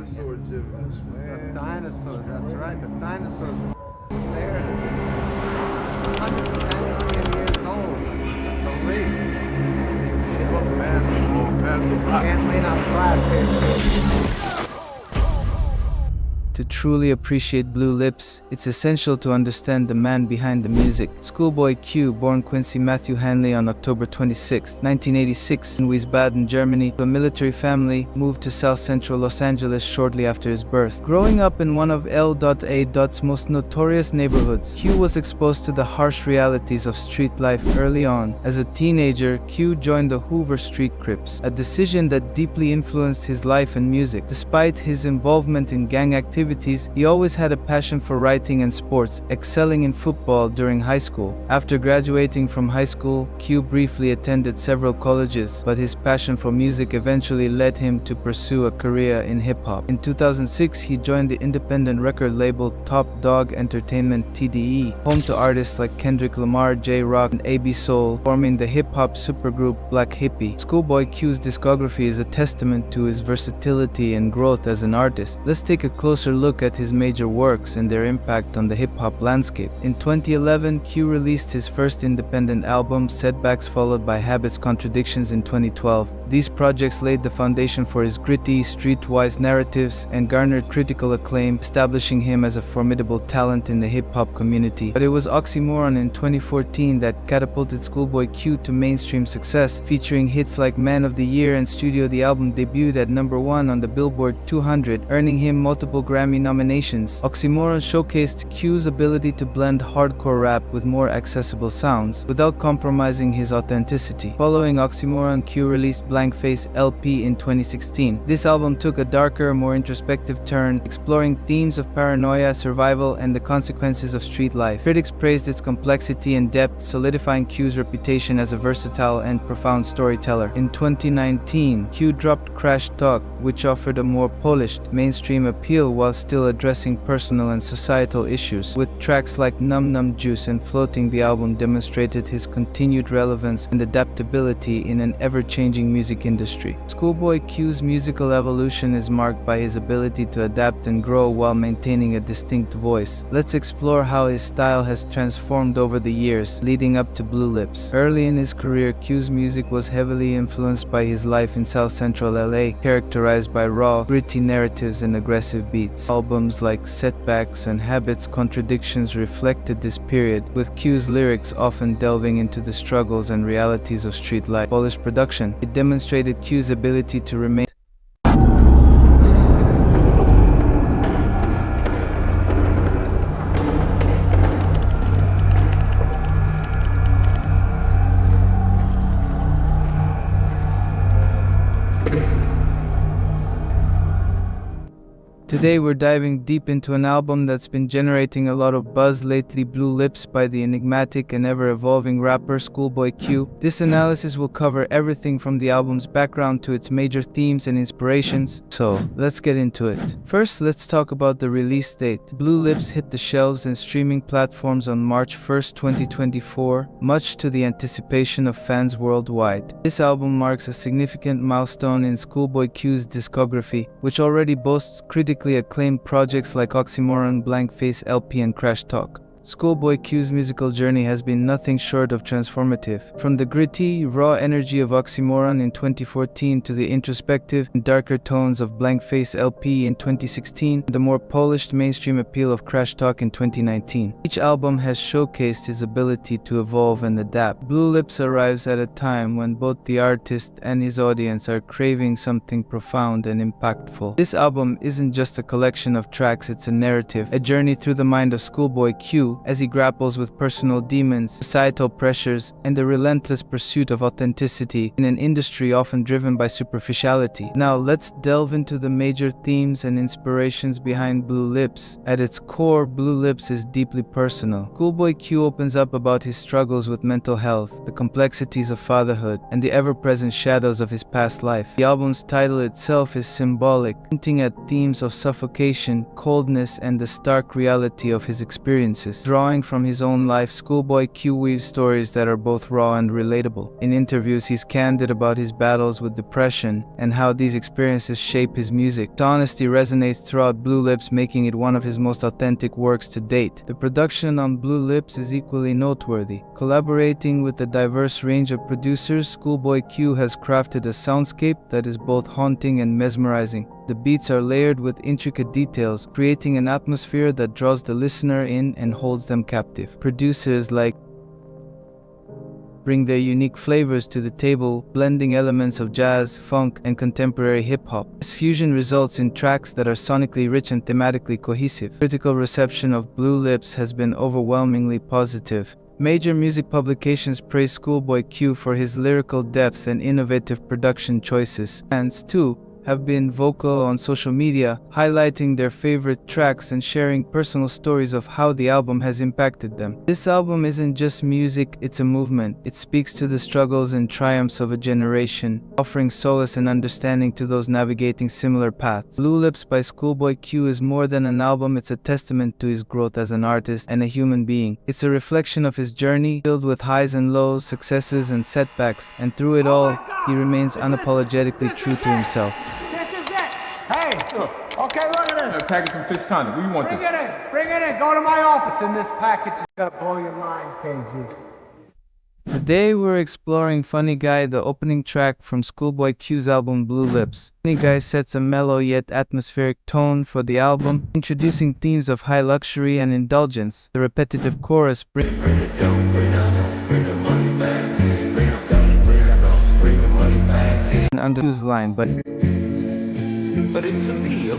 dinosaur gymnast, man. The dinosaurs, that's right, the dinosaurs stared at this. 110 million years old. The lakes. Fuck basketball, basketball. Can't lean on glass, To truly appreciate Blue Lips, it's essential to understand the man behind the music. Schoolboy Q, born Quincy Matthew Hanley on October 26, 1986 in Wiesbaden, Germany, to a military family, moved to South Central Los Angeles shortly after his birth. Growing up in one of L.A.'s most notorious neighborhoods, Q was exposed to the harsh realities of street life early on. As a teenager, Q joined the Hoover Street Crips, a decision that deeply influenced his life and music. Despite his involvement in gang activities, he always had a passion for writing and sports, excelling in football during high school. After graduating from high school, Q briefly attended several colleges, but his passion for music eventually led him to pursue a career in hip-hop. In 2006, he joined the independent record label Top Dog Entertainment (TDE), home to artists like Kendrick Lamar, J-Rock, and AB Soul, forming the hip-hop supergroup Black Hippie. Schoolboy Q's discography is a testament to his versatility and growth as an artist. Let's take a closer look at his major works and their impact on the hip-hop landscape. In 2011, Q released his first independent album, Setbacks, followed by Habits Contradictions in 2012. These projects laid the foundation for his gritty, streetwise narratives and garnered critical acclaim, establishing him as a formidable talent in the hip-hop community. But it was Oxymoron in 2014 that catapulted Schoolboy Q to mainstream success, featuring hits like Man of the Year and Studio. The album debuted at #1 on the Billboard 200, earning him multiple Grammy nominations. Oxymoron showcased Q's ability to blend hardcore rap with more accessible sounds, without compromising his authenticity. Following Oxymoron, Q released Blank Face LP in 2016. This album took a darker, more introspective turn, exploring themes of paranoia, survival, and the consequences of street life. Critics praised its complexity and depth, solidifying Q's reputation as a versatile and profound storyteller. In 2019, Q dropped Crash Talk, which offered a more polished, mainstream appeal while still addressing personal and societal issues. With tracks like Num Num Juice and Floating, the album demonstrated his continued relevance and adaptability in an ever-changing music industry. Schoolboy Q's musical evolution is marked by his ability to adapt and grow while maintaining a distinct voice. Let's explore how his style has transformed over the years, leading up to Blue Lips. Early in his career, Q's music was heavily influenced by his life in South Central LA, characterized by raw, gritty narratives and aggressive beats. Albums like Setbacks and Habits Contradictions reflected this period, with Q's lyrics often delving into the struggles and realities of street life. Polished production, it demonstrated Q's ability to remain Today we're diving deep into an album that's been generating a lot of buzz lately, Blue Lips by the enigmatic and ever-evolving rapper Schoolboy Q. This analysis will cover everything from the album's background to its major themes and inspirations, so let's get into it. First, let's talk about the release date. Blue Lips hit the shelves and streaming platforms on March 1st, 2024, much to the anticipation of fans worldwide. This album marks a significant milestone in Schoolboy Q's discography, which already boasts critically acclaimed projects like Oxymoron, Blank Face LP, and Crash Talk. Schoolboy Q's musical journey has been nothing short of transformative. From the gritty, raw energy of Oxymoron in 2014 to the introspective and darker tones of Blank Face LP in 2016, and the more polished mainstream appeal of Crash Talk in 2019. Each album has showcased his ability to evolve and adapt. Blue Lips arrives at a time when both the artist and his audience are craving something profound and impactful. This album isn't just a collection of tracks, it's a narrative, a journey through the mind of Schoolboy Q as he grapples with personal demons, societal pressures, and the relentless pursuit of authenticity in an industry often driven by superficiality. Now let's delve into the major themes and inspirations behind Blue Lips. At its core, Blue Lips is deeply personal. Schoolboy Q opens up about his struggles with mental health, the complexities of fatherhood, and the ever-present shadows of his past life. The album's title itself is symbolic, hinting at themes of suffocation, coldness, and the stark reality of his experiences. lyrics. Drawing from his own life, Schoolboy Q weaves stories that are both raw and relatable. In interviews, he's candid about his battles with depression and how these experiences shape his music. His honesty resonates throughout Blue Lips, making it one of his most authentic works to date. The production on Blue Lips is equally noteworthy. Collaborating with a diverse range of producers, Schoolboy Q has crafted a soundscape that is both haunting and mesmerizing. The beats are layered with intricate details, creating an atmosphere that draws the listener in and holds them captive. Producers like bring their unique flavors to the table, blending elements of jazz, funk, and contemporary hip-hop. This fusion results in tracks that are sonically rich and thematically cohesive. Critical reception of Blue Lips has been overwhelmingly positive. Major music publications praise Schoolboy Q for his lyrical depth and innovative production choices. Fans, too, have been vocal on social media, highlighting their favorite tracks and sharing personal stories of how the album has impacted them. This album isn't just music, it's a movement. It speaks to the struggles and triumphs of a generation, offering solace and understanding to those navigating similar paths. Blue Lips by Schoolboy Q is more than an album, it's a testament to his growth as an artist and a human being. It's a reflection of his journey, filled with highs and lows, successes and setbacks, and through it all, he remains unapologetically true to himself. Hey, okay, look at this. A package from Fish Tonic. What do you want? Bring it in. Go to my office. In this package, it's gonna blow your mind, KG. Today we're exploring Funny Guy, the opening track from Schoolboy Q's album Blue Lips. Funny Guy sets a mellow yet atmospheric tone for the album, introducing themes of high luxury and indulgence. The repetitive chorus brings under Q's line, but it's a me,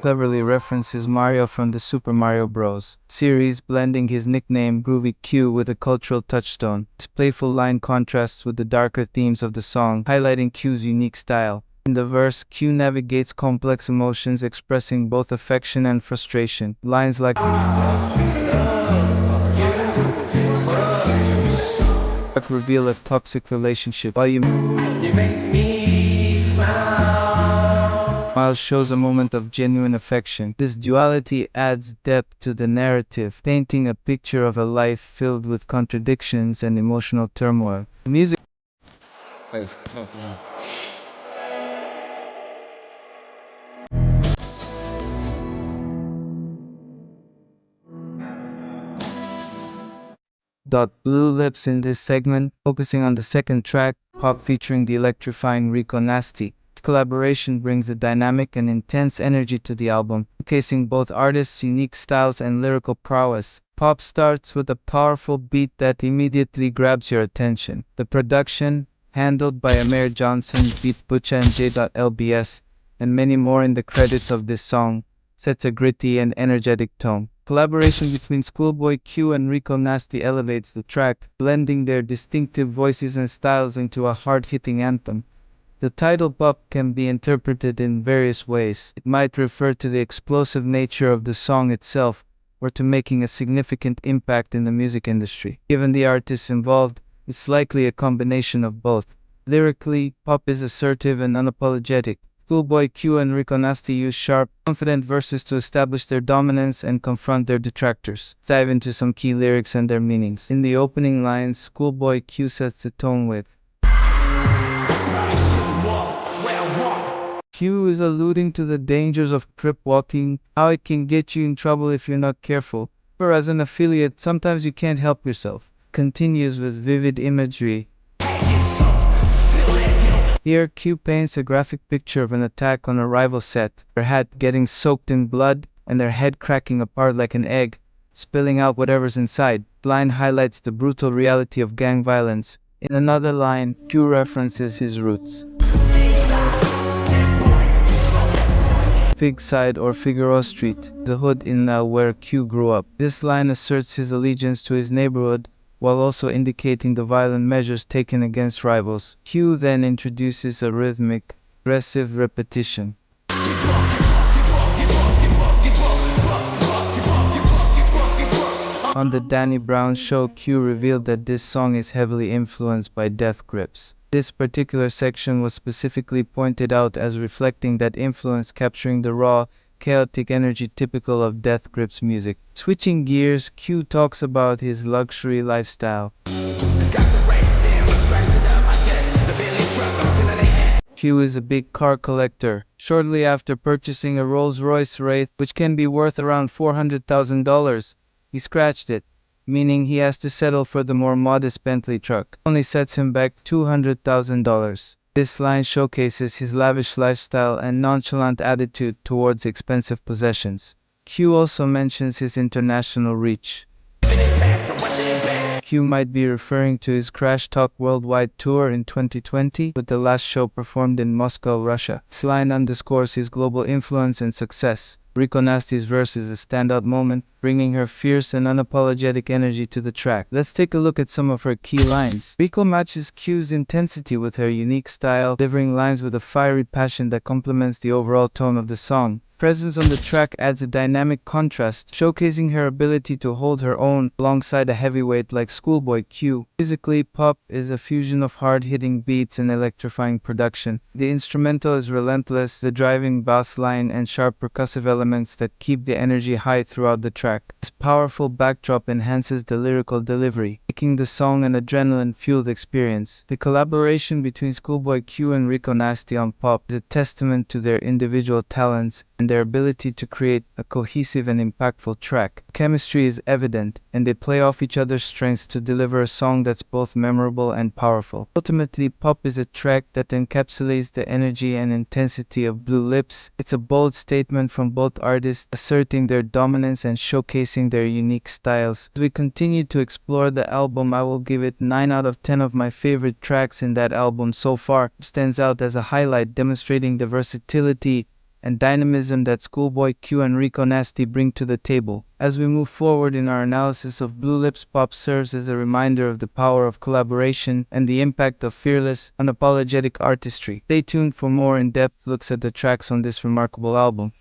cleverly references Mario from the Super Mario Bros. Series, blending his nickname Groovy Q with a cultural touchstone. This playful line contrasts with the darker themes of the song, highlighting Q's unique style. In the verse, Q navigates complex emotions, expressing both affection and frustration. Lines like reveal a toxic relationship, while you make me smile shows a moment of genuine affection. This duality adds depth to the narrative, painting a picture of a life filled with contradictions and emotional turmoil. The music Blue Lips in this segment, focusing on the second track, P.O.P featuring the electrifying Rico Nasty. This collaboration brings a dynamic and intense energy to the album, showcasing both artists' unique styles and lyrical prowess. P.O.P starts with a powerful beat that immediately grabs your attention. The production, handled by Amir Johnson, Beat Butcha and J.LBS, and many more in the credits of this song, sets a gritty and energetic tone. Collaboration between Schoolboy Q and Rico Nasty elevates the track, blending their distinctive voices and styles into a hard-hitting anthem. The title P.O.P can be interpreted in various ways. It might refer to the explosive nature of the song itself, or to making a significant impact in the music industry. Given the artists involved, it's likely a combination of both. Lyrically, P.O.P is assertive and unapologetic. Schoolboy Q and Rico Nasty use sharp, confident verses to establish their dominance and confront their detractors. Let's dive into some key lyrics and their meanings. In the opening lines, Schoolboy Q sets the tone with Q is alluding to the dangers of crip walking, how it can get you in trouble if you're not careful. For as an affiliate, sometimes you can't help yourself. Continues with vivid imagery. Here, Q paints a graphic picture of an attack on a rival set, their hat getting soaked in blood and their head cracking apart like an egg, spilling out whatever's inside. The line highlights the brutal reality of gang violence. In another line, Q references his roots. Fig Side or Figueroa Street, the hood in where Q grew up. This line asserts his allegiance to his neighborhood, while also indicating the violent measures taken against rivals. Q then introduces a rhythmic, aggressive repetition. On the Danny Brown show, Q revealed that this song is heavily influenced by Death Grips. This particular section was specifically pointed out as reflecting that influence, capturing the raw, chaotic energy typical of Death Grip's music. Switching gears, Q talks about his luxury lifestyle. Q is a big car collector. Shortly after purchasing a Rolls-Royce Wraith, which can be worth around $400,000, he scratched it, meaning he has to settle for the more modest Bentley truck. Only sets him back $200,000. This line showcases his lavish lifestyle and nonchalant attitude towards expensive possessions. Q also mentions his international reach. Q might be referring to his Crash Talk worldwide tour in 2020, with the last show performed in Moscow, Russia. This line underscores his global influence and success. Rico Nasty's verse is a standout moment, bringing her fierce and unapologetic energy to the track. Let's take a look at some of her key lines. Rico matches Q's intensity with her unique style, delivering lines with a fiery passion that complements the overall tone of the song. Presence on the track adds a dynamic contrast, showcasing her ability to hold her own alongside a heavyweight like Schoolboy Q. Musically, P.O.P is a fusion of hard-hitting beats and electrifying production. The instrumental is relentless, the driving bass line and sharp percussive elements that keep the energy high throughout the track. This powerful backdrop enhances the lyrical delivery, making the song an adrenaline-fueled experience. The collaboration between Schoolboy Q and Rico Nasty on P.O.P is a testament to their individual talents and their ability to create a cohesive and impactful track. Chemistry is evident, and they play off each other's strengths to deliver a song that's both memorable and powerful. Ultimately, P.O.P is a track that encapsulates the energy and intensity of Blue Lips. It's a bold statement from both artists, asserting their dominance and showcasing their unique styles. As we continue to explore the album, I will give it 9 out of 10 of my favorite tracks in that album so far. It stands out as a highlight, demonstrating the versatility and dynamism that Schoolboy Q and Rico Nasty bring to the table. As we move forward in our analysis of Blue Lips, P.O.P serves as a reminder of the power of collaboration and the impact of fearless, unapologetic artistry. Stay tuned for more in-depth looks at the tracks on this remarkable album.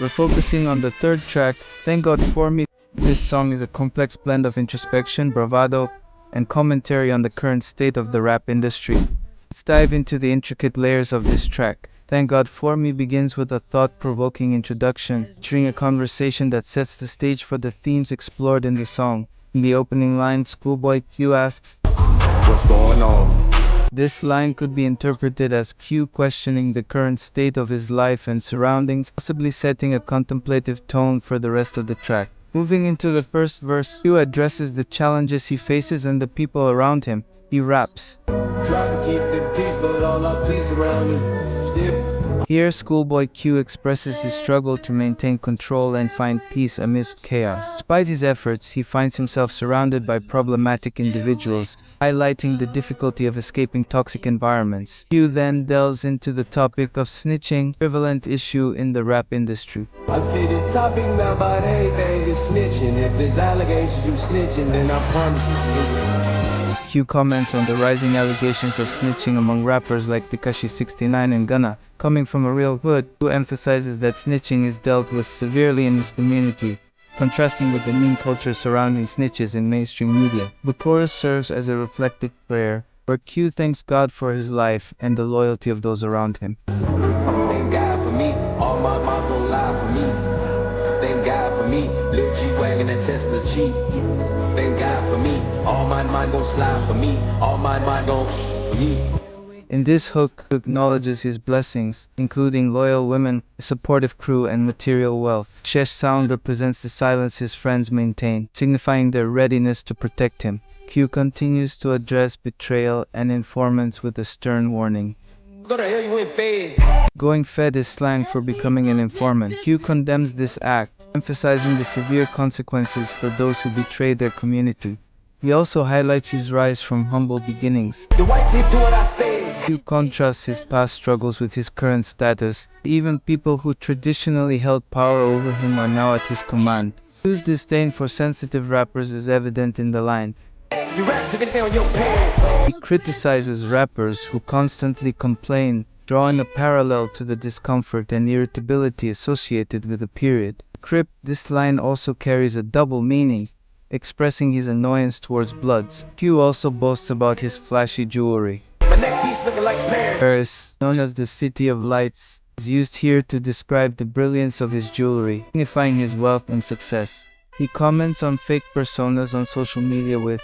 We're focusing on the third track, Thank God For Me. This song is a complex blend of introspection, bravado, and commentary on the current state of the rap industry. Let's dive into the intricate layers of this track. Thank God For Me begins with a thought-provoking introduction, featuring a conversation that sets the stage for the themes explored in the song. In the opening line, Schoolboy Q asks, "What's going on?" This line could be interpreted as Q questioning the current state of his life and surroundings, possibly setting a contemplative tone for the rest of the track. Moving into the first verse, Q addresses the challenges he faces and the people around him. He raps, "Try to keep the peace, but all our peace around me still." Here, Schoolboy Q expresses his struggle to maintain control and find peace amidst chaos. Despite his efforts, he finds himself surrounded by problematic individuals, highlighting the difficulty of escaping toxic environments. Q then delves into the topic of snitching, a prevalent issue in the rap industry. "I see the topic now about everything is snitching. If there's allegations you snitching, then I promise you." Q comments on the rising allegations of snitching among rappers like Tekashi 69 and Gunna. Coming from a real hood, Q emphasizes that snitching is dealt with severely in his community, contrasting with the meme culture surrounding snitches in mainstream media. The chorus serves as a reflective prayer, where Q thanks God for his life and the loyalty of those around him. "Thank God for me, all my moms gon' lie for me. Thank God for me, Lil G-Wagon and Tesla cheap. Thank God for me, all my mind gon' slide for me, all my mind gon' for me." In this hook, he acknowledges his blessings, including loyal women, a supportive crew, and material wealth. Shesh sound represents the silence his friends maintain, signifying their readiness to protect him. Q continues to address betrayal and informants with a stern warning. "Go to hell, you went fed." Going fed is slang for becoming an informant. Q condemns this act, emphasizing the severe consequences for those who betray their community. He also highlights his rise from humble beginnings. "The white teeth do what I say." Q contrasts his past struggles with his current status. Even people who traditionally held power over him are now at his command. Q's disdain for sensitive rappers is evident in the line, He criticizes rappers who constantly complain, drawing a parallel to the discomfort and irritability associated with the period. Crip, this line also carries a double meaning, expressing his annoyance towards Bloods. Q also boasts about his flashy jewelry. Paris, known as the City of Lights, is used here to describe the brilliance of his jewelry, signifying his wealth and success. He comments on fake personas on social media with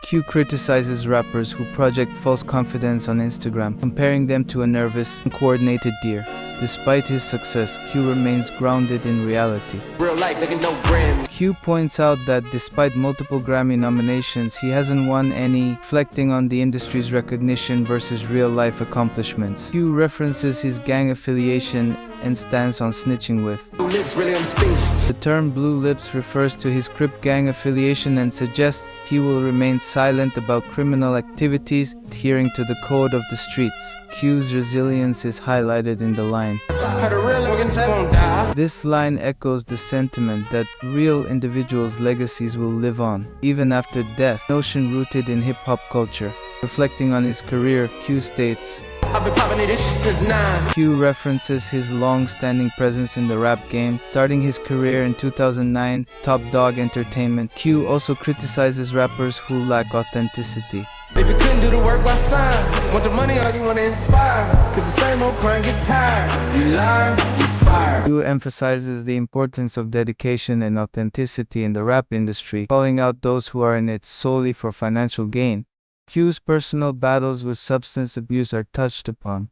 Q criticizes rappers who project false confidence on Instagram, comparing them to a nervous, uncoordinated deer. Despite his success, Q remains grounded in reality. Q points out that despite multiple Grammy nominations, he hasn't won any, reflecting on the industry's recognition versus real-life accomplishments. Q references his gang affiliation and stance on snitching with. The term Blue Lips refers to his Crip gang affiliation and suggests he will remain silent about criminal activities, adhering to the code of the streets. Q's resilience is highlighted in the line. This line echoes the sentiment that real individuals' legacies will live on, even after death, notion rooted in hip-hop culture. Reflecting on his career, Q states, I've been popping this shit since 9. Q references his long-standing presence in the rap game, starting his career in 2009, Top Dog Entertainment. Q also criticizes rappers who lack authenticity. If you couldn't do the work, why sign? Want the money or you want to inspire? Cause the same old crime get tired. You lie, you fire. Q emphasizes the importance of dedication and authenticity in the rap industry, calling out those who are in it solely for financial gain. Q's personal battles with substance abuse are touched upon.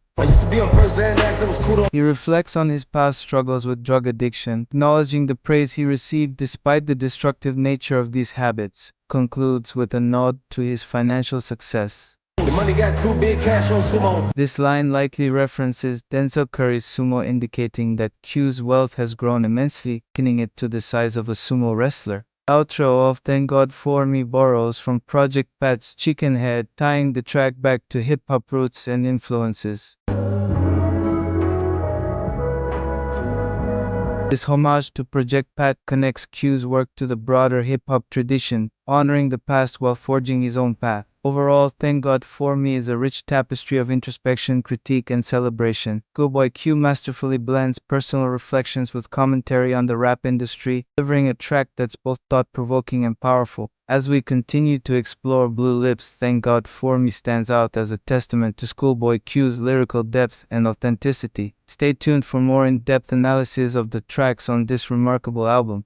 He reflects on his past struggles with drug addiction, acknowledging the praise he received despite the destructive nature of these habits. Concludes with a nod to his financial success. The money got too big cash on sumo. This line likely references Denzel Curry's sumo, indicating that Q's wealth has grown immensely, likening it to the size of a sumo wrestler. Outro of Thank God For Me borrows from Project Pat's Chicken Head, tying the track back to hip-hop roots and influences. This homage to Project Pat connects Q's work to the broader hip-hop tradition, honoring the past while forging his own path. Overall, Thank God For Me is a rich tapestry of introspection, critique, and celebration. Schoolboy Q masterfully blends personal reflections with commentary on the rap industry, delivering a track that's both thought-provoking and powerful. As we continue to explore Blue Lips, Thank God For Me stands out as a testament to Schoolboy Q's lyrical depth and authenticity. Stay tuned for more in-depth analysis of the tracks on this remarkable album.